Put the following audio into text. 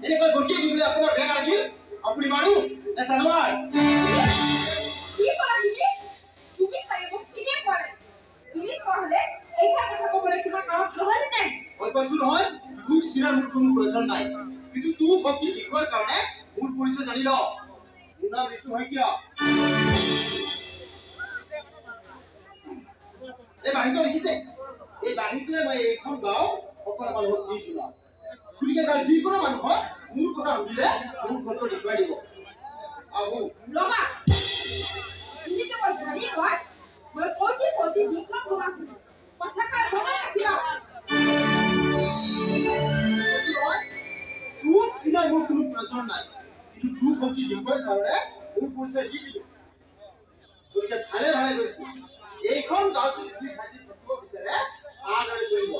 এনেকৈ গঠিয়ে দিবলৈ আপোনাৰ বেয়া লাগিল আপুনি মানুহ নে জানোৱাৰ কি কৰা তুমি চাগে মোক চিনি পোৱা নাই চিনি পোৱা হ'লে এইটা কথা ক'বলৈ তোমাৰ কামত নহ'লহেঁতেন মই কৈছো নহয় তোক চিনাৰ মোৰ কোনো প্ৰয়োজন নাই কিন্তু তোৰ ভক্তি দেখুৱাৰ কাৰণে মোৰ পৰিচয় জানি ল মোৰ নাম ঋতু শইকীয়া এই বাহিৰটো দেখিছে এই বাহিৰটোৱে মই এইখন গাঁও সকলো মানুহক দি দিওঁ গতিকে তাৰ যিকোনো মানুহক মোৰ কথা সুধিলে মোৰ ফটো দেখুৱাই দিব আহো ৰবা তুমি যে মই জানি লোৱা মই প্ৰতি বিপ্লৱ তোমাক কথাষাৰ মনত ৰাখিবা তোক চিনাৰ মোৰ কোনো প্ৰয়োজন নাই কিন্তু তোৰ ভক্তি দেখুৱাৰ কাৰণে মোৰ পৰিচয় দি দিলোঁ গতিকে ভালে ভালে গৈছো এইখন গাঁৱত যদি দুই চাৰি থাকিব বিচাৰে আদৰে চলিব